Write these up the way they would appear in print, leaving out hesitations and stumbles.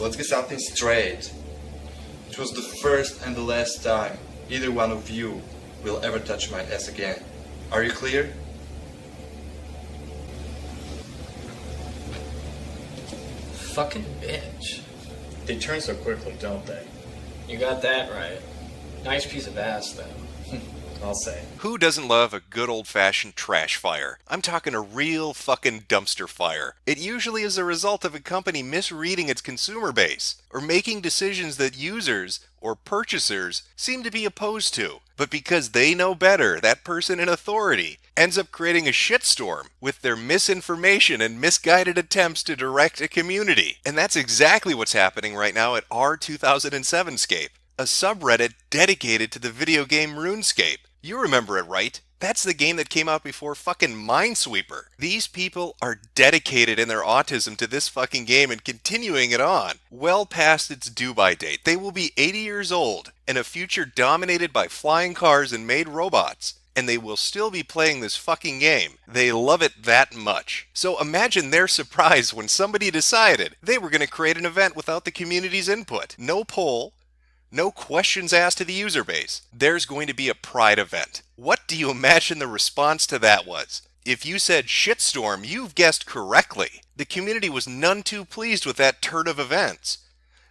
let's get something straight. It was the first and the last time either one of you will ever touch my ass again. Are you clear? Fucking bitch. They turn so quickly, don't they? You got that right. Nice piece of ass, though. I'll say. Who doesn't love a good old-fashioned trash fire? I'm talking a real fucking dumpster fire. It usually is a result of a company misreading its consumer base, or making decisions that users, or purchasers, seem to be opposed to. But because they know better, that person in authority ends up creating a shitstorm with their misinformation and misguided attempts to direct a community. And that's exactly what's happening right now at R2007scape, a subreddit dedicated to the video game RuneScape. You remember it, right? That's the game that came out before fucking Minesweeper. These people are dedicated in their autism to this fucking game and continuing it on. Well past its due-by date. They will be 80 years old in a future dominated by flying cars and made robots. And they will still be playing this fucking game. They love it that much. So imagine their surprise when somebody decided they were going to create an event without the community's input. No poll. No questions asked to the user base. There's going to be a Pride event. What do you imagine the response to that was? If you said shitstorm, you've guessed correctly. The community was none too pleased with that turn of events.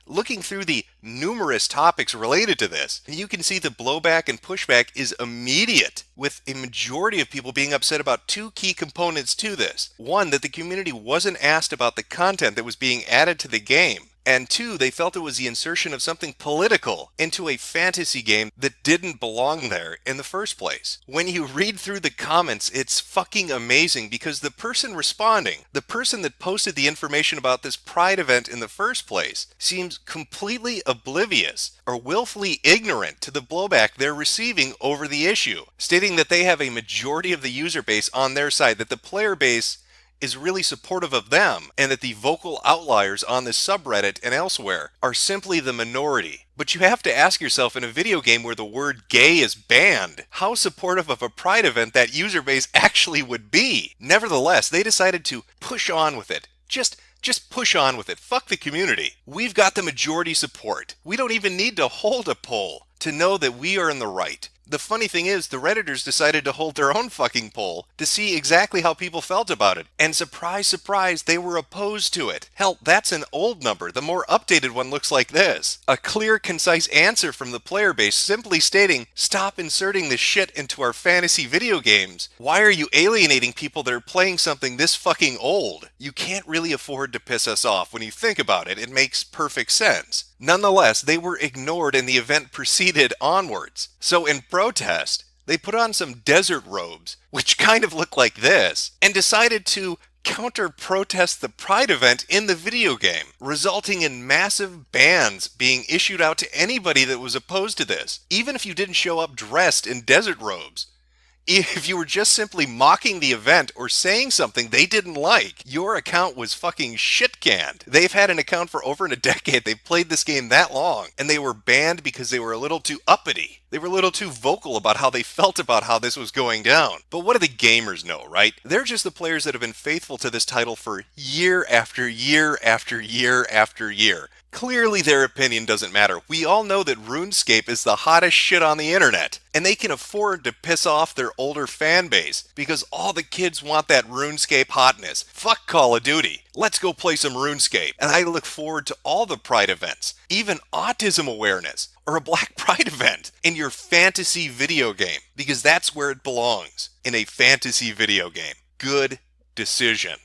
Looking through the numerous topics related to this, you can see the blowback and pushback is immediate, with a majority of people being upset about two key components to this. One, that the community wasn't asked about the content that was being added to the game. And two, they felt it was the insertion of something political into a fantasy game that didn't belong there in the first place. When you read through the comments, it's fucking amazing because the person responding, the person that posted the information about this Pride event in the first place, seems completely oblivious or willfully ignorant to the blowback they're receiving over the issue, stating that they have a majority of the user base on their side, that the player base is really supportive of them, and that the vocal outliers on this subreddit and elsewhere are simply the minority. But you have to ask yourself, in a video game where the word gay is banned, how supportive of a Pride event that user base actually would be. Nevertheless, they decided to push on with it. Just push on with it. Fuck the community. We've got the majority support. We don't even need to hold a poll to know that we are in the right. The funny thing is, the Redditors decided to hold their own fucking poll to see exactly how people felt about it. And surprise, surprise, they were opposed to it. Hell, that's an old number. The more updated one looks like this. A clear, concise answer from the player base simply stating, stop inserting this shit into our fantasy video games. Why are you alienating people that are playing something this fucking old? You can't really afford to piss us off. When you think about it, it makes perfect sense. Nonetheless, they were ignored and the event proceeded onwards. So in protest, they put on some desert robes, which kind of look like this, and decided to counter-protest the Pride event in the video game, resulting in massive bans being issued out to anybody that was opposed to this, even if you didn't show up dressed in desert robes. If you were just simply mocking the event or saying something they didn't like, your account was fucking shit-canned. They've had an account for over a decade. They've played this game that long, and they were banned because they were a little too uppity. They were a little too vocal about how they felt about how this was going down. But what do the gamers know, right? They're just the players that have been faithful to this title for year after year after year after year. Clearly their opinion doesn't matter. We all know that RuneScape is the hottest shit on the internet, and they can afford to piss off their older fan base because all the kids want that RuneScape hotness. Fuck Call of Duty. Let's go play some RuneScape. And I look forward to all the Pride events, even autism awareness or a Black Pride event in your fantasy video game, because that's where it belongs, in a fantasy video game. Good decision.